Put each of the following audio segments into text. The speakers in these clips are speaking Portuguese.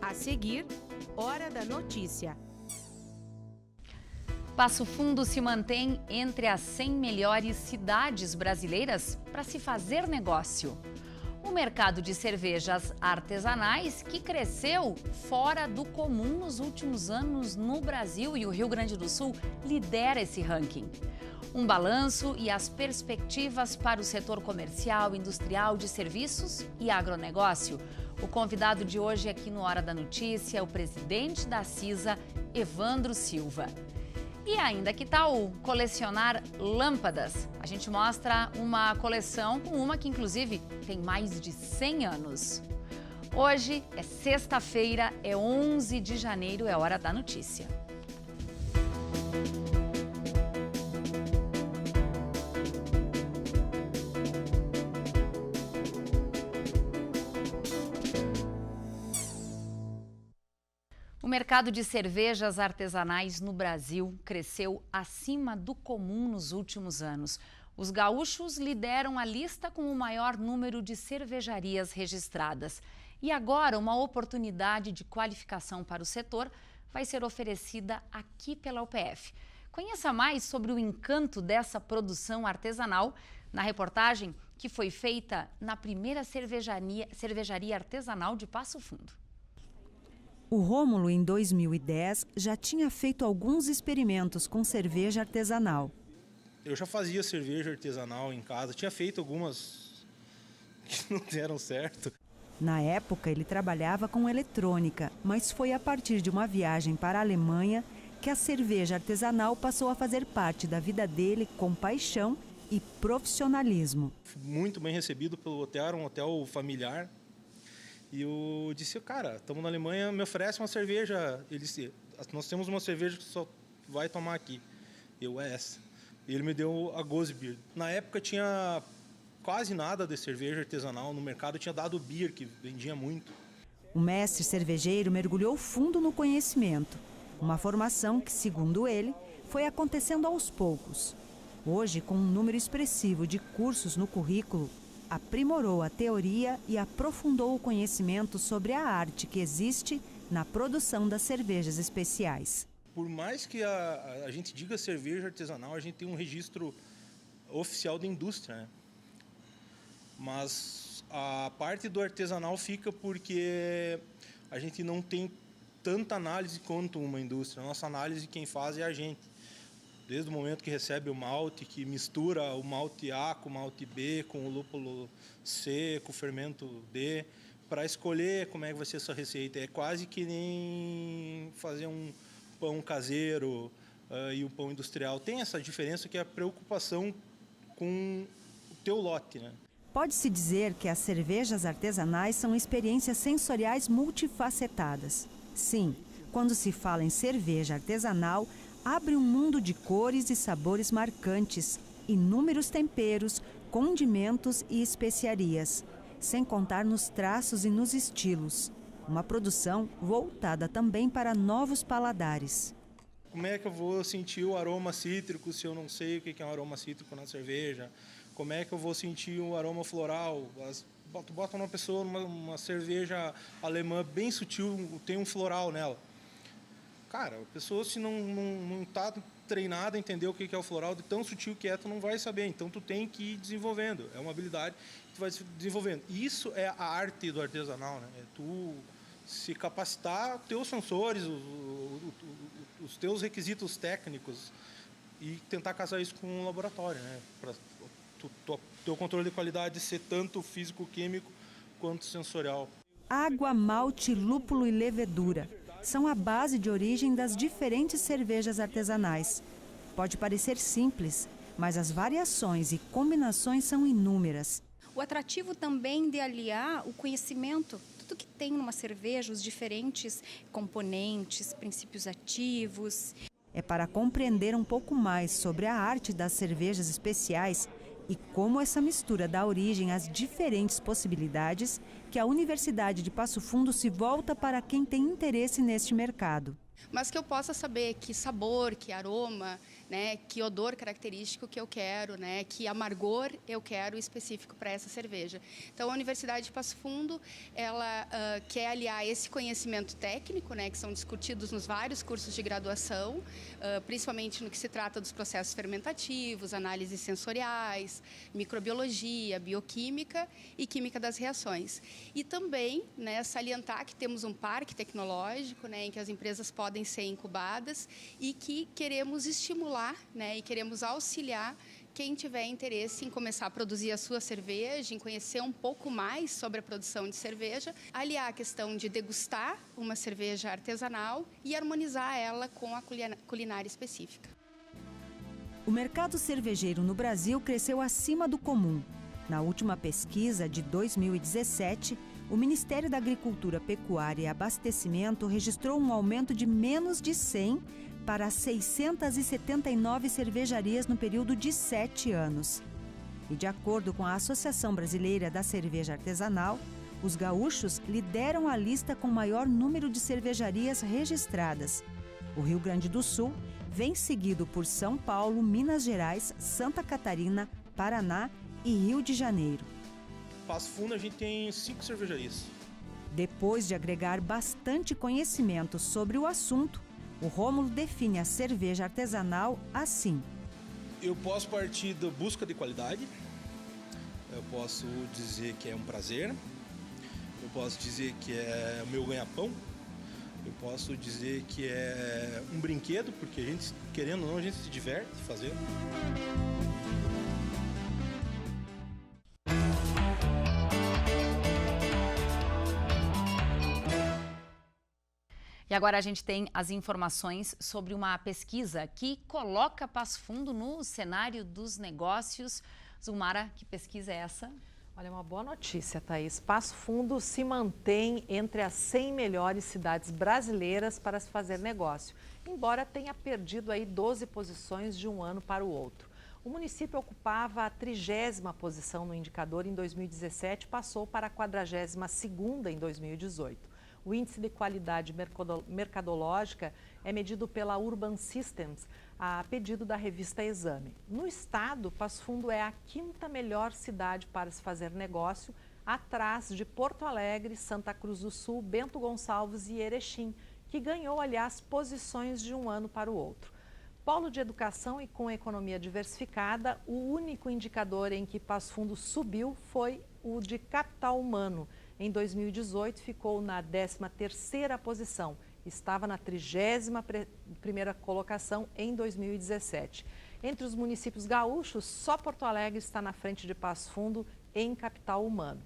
A seguir, Hora da Notícia. Passo Fundo se mantém entre as 100 melhores cidades brasileiras para se fazer negócio. O mercado de cervejas artesanais que cresceu fora do comum nos últimos anos no Brasil, e o Rio Grande do Sul lidera esse ranking. Um balanço e as perspectivas para o setor comercial, industrial, de serviços e agronegócio. O convidado de hoje aqui no Hora da Notícia é o presidente da CISA, Evandro Silva. E ainda que tal colecionar lâmpadas? A gente mostra uma coleção com uma que inclusive tem mais de 100 anos. Hoje é sexta-feira, é 11 de janeiro, é Hora da Notícia. O mercado de cervejas artesanais no Brasil cresceu acima do comum nos últimos anos. Os gaúchos lideram a lista com o maior número de cervejarias registradas. E agora uma oportunidade de qualificação para o setor vai ser oferecida aqui pela UPF. Conheça mais sobre o encanto dessa produção artesanal na reportagem que foi feita na primeira cervejaria artesanal de Passo Fundo. O Rômulo, em 2010, já tinha feito alguns experimentos com cerveja artesanal. Eu já fazia cerveja artesanal em casa, tinha feito algumas que não deram certo. Na época, ele trabalhava com eletrônica, mas foi a partir de uma viagem para a Alemanha que a cerveja artesanal passou a fazer parte da vida dele com paixão e profissionalismo. Muito bem recebido pelo hotel, era um hotel familiar. E eu disse, cara, estamos na Alemanha, me oferece uma cerveja. Ele disse, nós temos uma cerveja que só vai tomar aqui. Eu, é essa. E ele me deu a Gose Beer. Na época tinha quase nada de cerveja artesanal no mercado, tinha dado Beer, que vendia muito. O mestre cervejeiro mergulhou fundo no conhecimento. Uma formação que, segundo ele, foi acontecendo aos poucos. Hoje, com um número expressivo de cursos no currículo, aprimorou a teoria e aprofundou o conhecimento sobre a arte que existe na produção das cervejas especiais. Por mais que a gente diga cerveja artesanal, a gente tem um registro oficial da indústria, né? Mas a parte do artesanal fica porque a gente não tem tanta análise quanto uma indústria. A nossa análise quem faz é a gente. Desde o momento que recebe o malte, que mistura o malte A com o malte B, com o lúpulo C, com o fermento D, para escolher como é que vai ser essa receita. É quase que nem fazer um pão caseiro e um pão industrial. Tem essa diferença que é a preocupação com o teu lote, né? Pode-se dizer que as cervejas artesanais são experiências sensoriais multifacetadas. Sim, quando se fala em cerveja artesanal, abre um mundo de cores e sabores marcantes, inúmeros temperos, condimentos e especiarias, sem contar nos traços e nos estilos. Uma produção voltada também para novos paladares. Como é que eu vou sentir o aroma cítrico se eu não sei o que é um aroma cítrico na cerveja? Como é que eu vou sentir o aroma floral? Tu bota uma pessoa numa cerveja alemã bem sutil, tem um floral nela. Cara, a pessoa se não está treinada a entender o que é o floral, de tão sutil que é, tu não vai saber. Então, tu tem que ir desenvolvendo. É uma habilidade que tu vai desenvolvendo. Isso é a arte do artesanal, né? É tu se capacitar, teus sensores, os teus requisitos técnicos e tentar casar isso com um laboratório, né? Para teu controle de qualidade ser tanto físico-químico quanto sensorial. Água, malte, lúpulo e levedura são a base de origem das diferentes cervejas artesanais. Pode parecer simples, mas as variações e combinações são inúmeras. O atrativo também de aliar o conhecimento, tudo que tem numa cerveja, os diferentes componentes, princípios ativos. É para compreender um pouco mais sobre a arte das cervejas especiais e como essa mistura dá origem às diferentes possibilidades que a Universidade de Passo Fundo se volta para quem tem interesse neste mercado. Mas que eu possa saber que sabor, que aroma, né, que odor característico que eu quero, né, que amargor eu quero específico para essa cerveja. Então, a Universidade de Passo Fundo, ela quer aliar esse conhecimento técnico, né, que são discutidos nos vários cursos de graduação, principalmente no que se trata dos processos fermentativos, análises sensoriais, microbiologia, bioquímica e química das reações. E também, né, salientar que temos um parque tecnológico, né, em que as empresas podem ser incubadas e que queremos estimular, né, e queremos auxiliar quem tiver interesse em começar a produzir a sua cerveja, em conhecer um pouco mais sobre a produção de cerveja, aliar a questão de degustar uma cerveja artesanal e harmonizar ela com a culinária específica. O mercado cervejeiro no Brasil cresceu acima do comum. Na última pesquisa de 2017, o Ministério da Agricultura, Pecuária e Abastecimento registrou um aumento de menos de 100 para 679 cervejarias no período de 7 anos. E de acordo com a Associação Brasileira da Cerveja Artesanal, os gaúchos lideram a lista com maior número de cervejarias registradas. O Rio Grande do Sul vem seguido por São Paulo, Minas Gerais, Santa Catarina, Paraná e Rio de Janeiro. Passo Fundo a gente tem 5 cervejarias. Depois de agregar bastante conhecimento sobre o assunto, o Rômulo define a cerveja artesanal assim. Eu posso partir da busca de qualidade, eu posso dizer que é um prazer, eu posso dizer que é o meu ganha-pão, eu posso dizer que é um brinquedo, porque a gente, querendo ou não, a gente se diverte fazendo. E agora a gente tem as informações sobre uma pesquisa que coloca Passo Fundo no cenário dos negócios. Zumara, que pesquisa é essa? Olha, uma boa notícia, Thaís. Passo Fundo se mantém entre as 100 melhores cidades brasileiras para se fazer negócio, embora tenha perdido aí 12 posições de um ano para o outro. O município ocupava a 30ª posição no indicador em 2017 e passou para a 42ª em 2018. O índice de qualidade mercadológica é medido pela Urban Systems, a pedido da revista Exame. No estado, Passo Fundo é a 5ª melhor cidade para se fazer negócio, atrás de Porto Alegre, Santa Cruz do Sul, Bento Gonçalves e Erechim, que ganhou, aliás, posições de um ano para o outro. Polo de educação e com economia diversificada, o único indicador em que Passo Fundo subiu foi o de capital humano. Em 2018, ficou na 13ª posição. Estava na 31ª colocação em 2017. Entre os municípios gaúchos, só Porto Alegre está na frente de Passo Fundo em capital humano.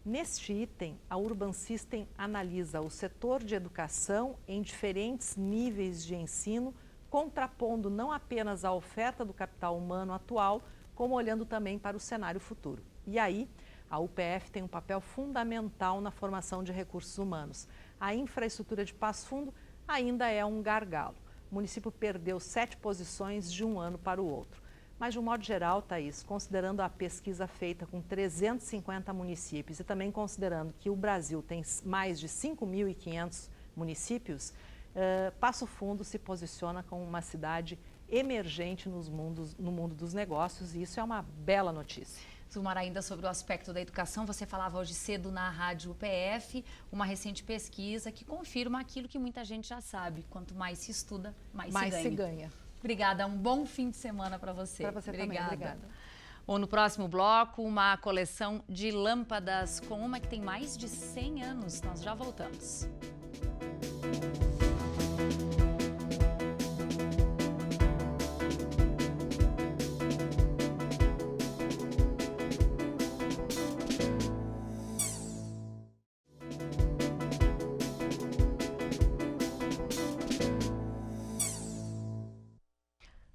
Neste item, a Urban System analisa o setor de educação em diferentes níveis de ensino, contrapondo não apenas a oferta do capital humano atual, como olhando também para o cenário futuro. E aí, a UPF tem um papel fundamental na formação de recursos humanos. A infraestrutura de Passo Fundo ainda é um gargalo. O município perdeu 7 posições de um ano para o outro. Mas, de um modo geral, Thaís, considerando a pesquisa feita com 350 municípios e também considerando que o Brasil tem mais de 5.500 municípios, Passo Fundo se posiciona como uma cidade emergente no mundo dos negócios e isso é uma bela notícia. Zumara, ainda sobre o aspecto da educação, você falava hoje cedo na Rádio UPF, uma recente pesquisa que confirma aquilo que muita gente já sabe. Quanto mais se estuda, mais se ganha. Obrigada, um bom fim de semana para você. Para você também, obrigada. Bom, no próximo bloco, uma coleção de lâmpadas com uma que tem mais de 100 anos. Nós já voltamos.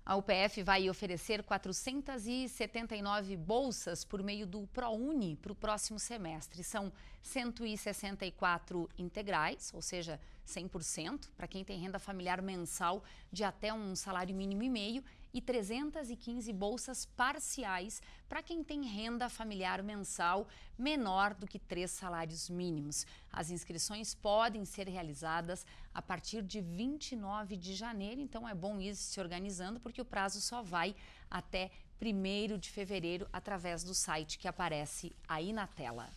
A UPF vai oferecer 479 bolsas por meio do ProUni para o próximo semestre. São 164 integrais, ou seja, 100%, para quem tem renda familiar mensal de até um salário mínimo e meio, e 315 bolsas parciais para quem tem renda familiar mensal menor do que 3 salários mínimos. As inscrições podem ser realizadas a partir de 29 de janeiro, então é bom ir se organizando porque o prazo só vai até 1º de fevereiro através do site que aparece aí na tela.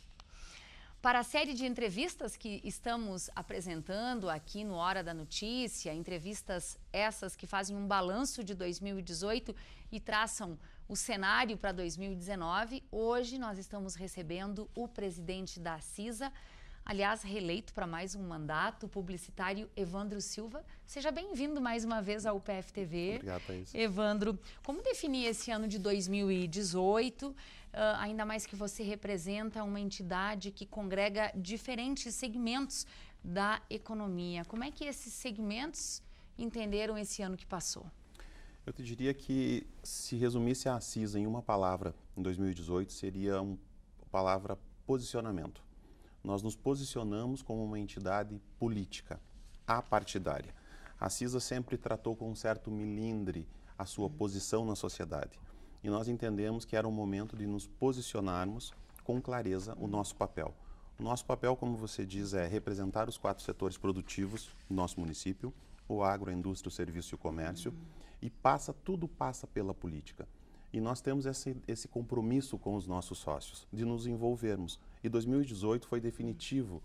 Para a série de entrevistas que estamos apresentando aqui no Hora da Notícia, entrevistas essas que fazem um balanço de 2018 e traçam o cenário para 2019, hoje nós estamos recebendo o presidente da CISA, aliás, reeleito para mais um mandato, o publicitário Evandro Silva. Seja bem-vindo mais uma vez ao PFTV. Obrigado, Thaís. Evandro, como definir esse ano de 2018, ainda mais que você representa uma entidade que congrega diferentes segmentos da economia? Como é que esses segmentos entenderam esse ano que passou? Eu te diria que se resumisse a CISA em uma palavra em 2018, seria a palavra posicionamento. Nós nos posicionamos como uma entidade política, apartidária. A CISA sempre tratou com um certo milindre a sua posição na sociedade. E nós entendemos que era um momento de nos posicionarmos com clareza o nosso papel. O nosso papel, como você diz, é representar os 4 setores produtivos do nosso município, o agro, a indústria, o serviço e o comércio, e tudo passa pela política. E nós temos esse compromisso com os nossos sócios, de nos envolvermos. E 2018 foi definitivo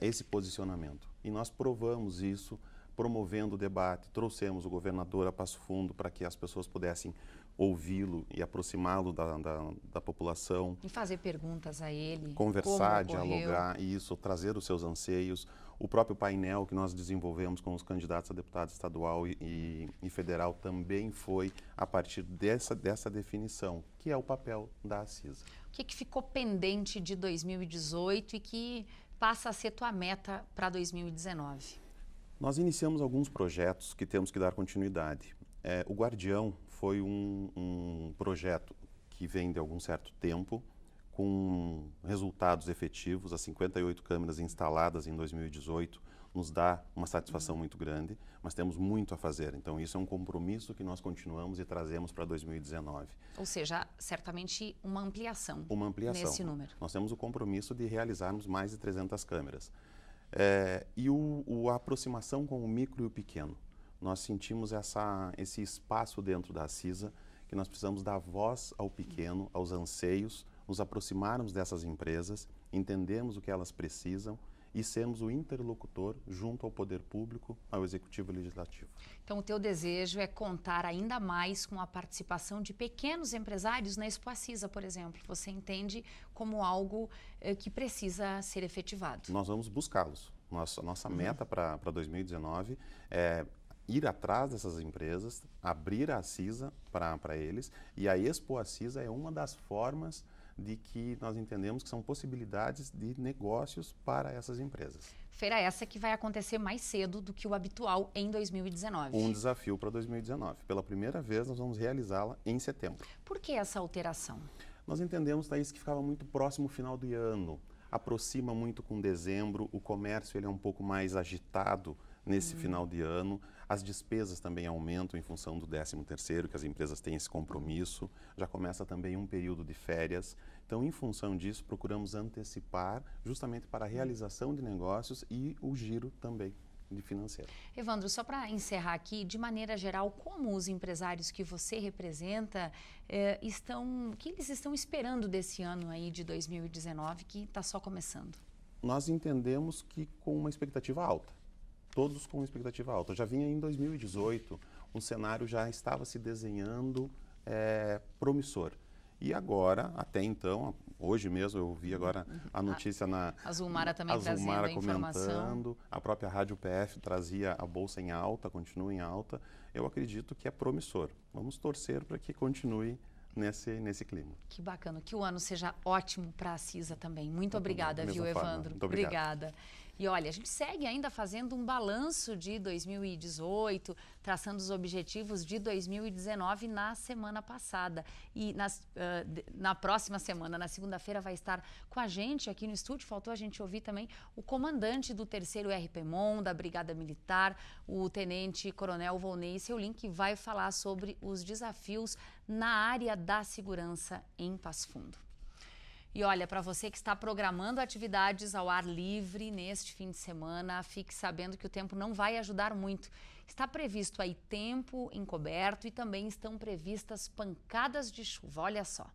esse posicionamento. E nós provamos isso, promovendo o debate, trouxemos o governador a Passo Fundo para que as pessoas pudessem ouvi-lo e aproximá-lo da população. E fazer perguntas a ele. Conversar, dialogar, isso, trazer os seus anseios. O próprio painel que nós desenvolvemos com os candidatos a deputado estadual e federal também foi a partir dessa definição, que é o papel da CISA. O que ficou pendente de 2018 e que passa a ser tua meta para 2019? Nós iniciamos alguns projetos que temos que dar continuidade. O Guardião foi um projeto que vem de algum certo tempo, com resultados efetivos. As 58 câmeras instaladas em 2018 nos dá uma satisfação muito grande, mas temos muito a fazer. Então, isso é um compromisso que nós continuamos e trazemos para 2019. Ou seja, certamente uma ampliação. Uma ampliação. Nesse número. Nós temos o compromisso de realizarmos mais de 300 câmeras. E a aproximação com o micro e o pequeno. Nós sentimos esse espaço dentro da CISA, que nós precisamos dar voz ao pequeno, aos anseios, nos aproximarmos dessas empresas, entendermos o que elas precisam e sermos o interlocutor junto ao poder público, ao executivo e legislativo. Então, o teu desejo é contar ainda mais com a participação de pequenos empresários na Expo CISA, por exemplo. Você entende como algo que precisa ser efetivado? Nós vamos buscá-los. Nossa meta para 2019 é ir atrás dessas empresas, abrir a CISA para eles, e a Expo CISA é uma das formas de que nós entendemos que são possibilidades de negócios para essas empresas. Feira essa que vai acontecer mais cedo do que o habitual em 2019. Um desafio para 2019. Pela primeira vez, nós vamos realizá-la em setembro. Por que essa alteração? Nós entendemos, Thaís, que ficava muito próximo ao final do ano, aproxima muito com dezembro, o comércio ele é um pouco mais agitado nesse final de ano, as despesas também aumentam em função do 13º, que as empresas têm esse compromisso, já começa também um período de férias. Então, em função disso, procuramos antecipar justamente para a realização de negócios e o giro também de financeiro. Evandro, só para encerrar aqui, de maneira geral, como os empresários que você representa o que eles estão esperando desse ano aí de 2019, que está só começando? Nós entendemos que com uma expectativa alta. Todos com uma expectativa alta. Já vinha em 2018, um cenário já estava se desenhando promissor. E agora, até então, hoje mesmo eu vi agora a notícia a Zulmara também trazendo a informação. A própria Rádio PF trazia a Bolsa em alta, continua em alta. Eu acredito que é promissor. Vamos torcer para que continue nesse clima. Que bacana. Que o ano seja ótimo para a CISA também. Muito obrigada, viu, Evandro? Muito obrigado. Obrigada. E olha, a gente segue ainda fazendo um balanço de 2018, traçando os objetivos de 2019 na semana passada. E na próxima semana, na segunda-feira, vai estar com a gente aqui no estúdio. Faltou a gente ouvir também o comandante do 3º RPMON, da Brigada Militar, o Tenente Coronel Volney Seulin, que vai falar sobre os desafios na área da segurança em Passo Fundo. E olha, para você que está programando atividades ao ar livre neste fim de semana, fique sabendo que o tempo não vai ajudar muito. Está previsto aí tempo encoberto e também estão previstas pancadas de chuva. Olha só.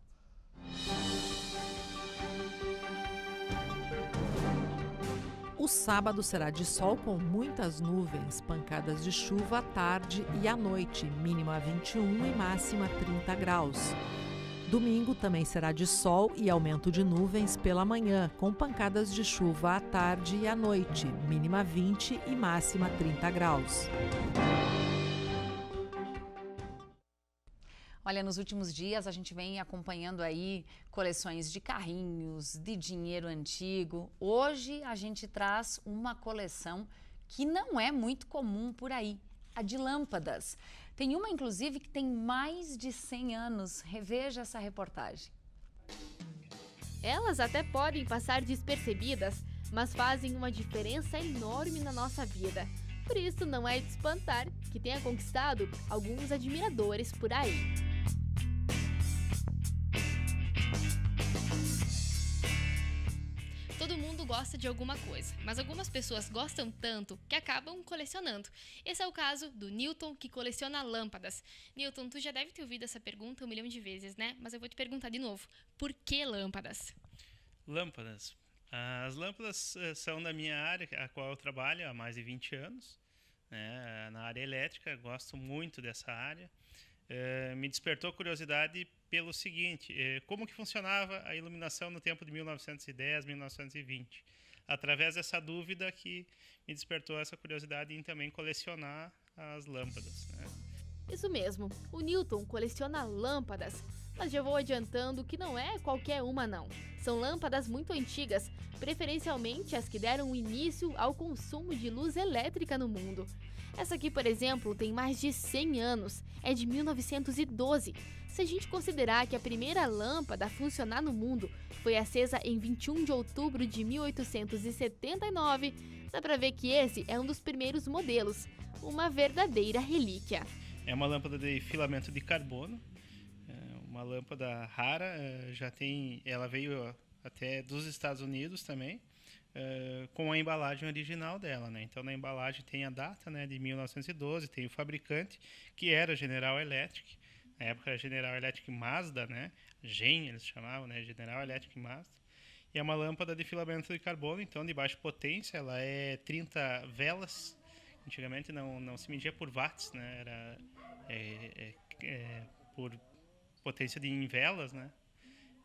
O sábado será de sol com muitas nuvens, pancadas de chuva à tarde e à noite, mínima 21 e máxima 30 graus. Domingo também será de sol e aumento de nuvens pela manhã, com pancadas de chuva à tarde e à noite, mínima 20 e máxima 30 graus. Olha, nos últimos dias a gente vem acompanhando aí coleções de carrinhos, de dinheiro antigo. Hoje a gente traz uma coleção que não é muito comum por aí, a de lâmpadas. Tem uma, inclusive, que tem mais de 100 anos. Reveja essa reportagem. Elas até podem passar despercebidas, mas fazem uma diferença enorme na nossa vida. Por isso, não é de espantar que tenha conquistado alguns admiradores por aí. Todo mundo gosta de alguma coisa, mas algumas pessoas gostam tanto que acabam colecionando. Esse é o caso do Newton, que coleciona lâmpadas. Newton, tu já deve ter ouvido essa pergunta 1 milhão de vezes, né? Mas eu vou te perguntar de novo. Por que lâmpadas? Lâmpadas. As lâmpadas são da minha área, a qual eu trabalho há mais de 20 anos, né? Na área elétrica, gosto muito dessa área. Me despertou curiosidade pelo seguinte, como que funcionava a iluminação no tempo de 1910, 1920. Através dessa dúvida que me despertou essa curiosidade em também colecionar as lâmpadas, né? Isso mesmo, o Newton coleciona lâmpadas, mas já vou adiantando que não é qualquer uma não. São lâmpadas muito antigas, preferencialmente as que deram início ao consumo de luz elétrica no mundo. Essa aqui, por exemplo, tem mais de 100 anos, é de 1912. Se a gente considerar que a primeira lâmpada a funcionar no mundo foi acesa em 21 de outubro de 1879, dá pra ver que esse é um dos primeiros modelos, uma verdadeira relíquia. É uma lâmpada de filamento de carbono, uma lâmpada rara, ela veio até dos Estados Unidos também, com a embalagem original dela, né? Então na embalagem tem a data, né, de 1912, tem o fabricante, que era General Electric, na época era General Electric Mazda, né? GEM eles chamavam, né? General Electric Mazda. E é uma lâmpada de filamento de carbono, então de baixa potência, ela é 30 velas. Antigamente não se media por watts, né? Era por potência em velas, né?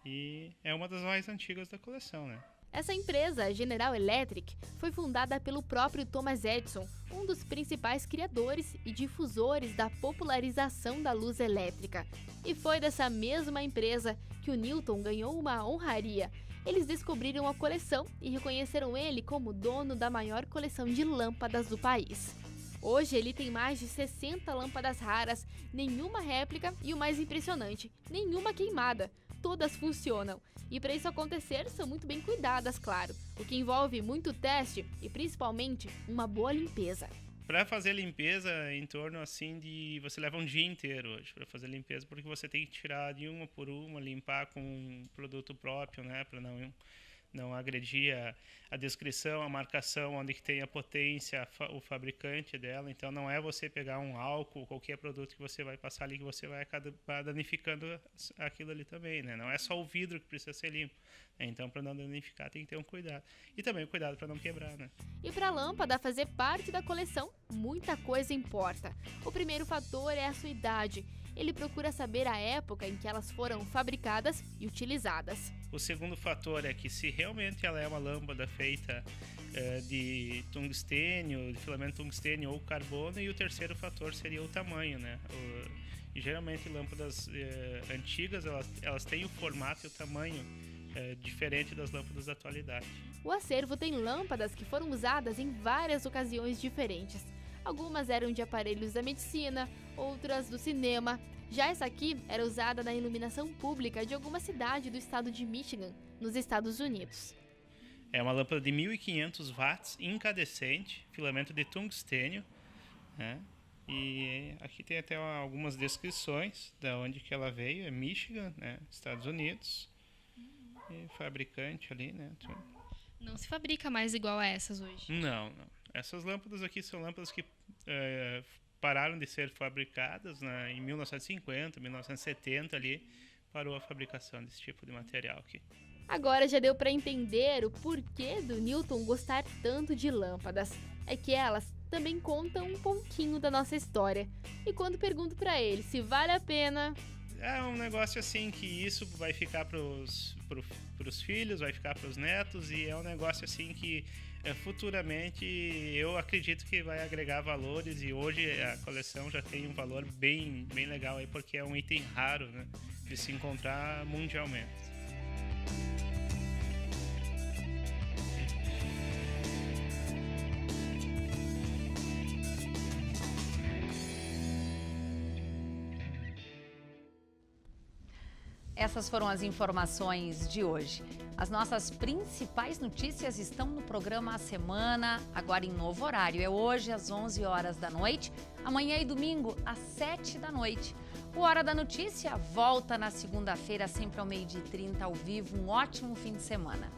E é uma das mais antigas da coleção, né? Essa empresa, General Electric, foi fundada pelo próprio Thomas Edison, um dos principais criadores e difusores da popularização da luz elétrica. E foi dessa mesma empresa que o Newton ganhou uma honraria. Eles descobriram a coleção e reconheceram ele como dono da maior coleção de lâmpadas do país. Hoje ele tem mais de 60 lâmpadas raras, nenhuma réplica e o mais impressionante, nenhuma queimada. Todas funcionam. E para isso acontecer, são muito bem cuidadas, claro, o que envolve muito teste e principalmente uma boa limpeza. Para fazer limpeza, em torno assim de... Você leva um dia inteiro hoje para fazer limpeza, porque você tem que tirar de uma por uma, limpar com um produto próprio, né, para não agredir a descrição, a marcação, onde que tem a potência, o fabricante dela. Então não é você pegar um álcool, qualquer produto que você vai passar ali, que você vai acabar danificando aquilo ali também, né? Não é só o vidro que precisa ser limpo. Então, para não danificar, tem que ter um cuidado. E também o cuidado para não quebrar, né? E para a lâmpada fazer parte da coleção, muita coisa importa. O primeiro fator é a sua idade. Ele procura saber a época em que elas foram fabricadas e utilizadas. O segundo fator é que se realmente ela é uma lâmpada feita de tungstênio, de filamento tungstênio ou carbono, e o terceiro fator seria o tamanho, né? E geralmente lâmpadas antigas, elas têm o formato e o tamanho diferente das lâmpadas da atualidade. O acervo tem lâmpadas que foram usadas em várias ocasiões diferentes. Algumas eram de aparelhos da medicina, outras do cinema. Já essa aqui era usada na iluminação pública de alguma cidade do estado de Michigan, nos Estados Unidos. É uma lâmpada de 1.500 watts, incandescente, filamento de tungstênio, né? E aqui tem até algumas descrições de onde que ela veio, é Michigan, né? Estados Unidos, e fabricante ali, né? Não se fabrica mais igual a essas hoje? Não. Essas lâmpadas aqui são lâmpadas que pararam de ser fabricadas, né? Em 1950, 1970 ali, parou a fabricação desse tipo de material aqui. Agora já deu para entender o porquê do Newton gostar tanto de lâmpadas. É que elas também contam um pouquinho da nossa história. E quando pergunto para ele se vale a pena... É um negócio assim que isso vai ficar pros filhos, vai ficar pros netos, e é um negócio assim que futuramente eu acredito que vai agregar valores, e hoje a coleção já tem um valor bem legal aí, porque é um item raro, né, de se encontrar mundialmente. Essas foram as informações de hoje. As nossas principais notícias estão no programa A Semana, agora em novo horário. É hoje às 11 horas da noite, amanhã e domingo às 7 da noite. O Hora da Notícia volta na segunda-feira, sempre ao 12h30 ao vivo. Um ótimo fim de semana.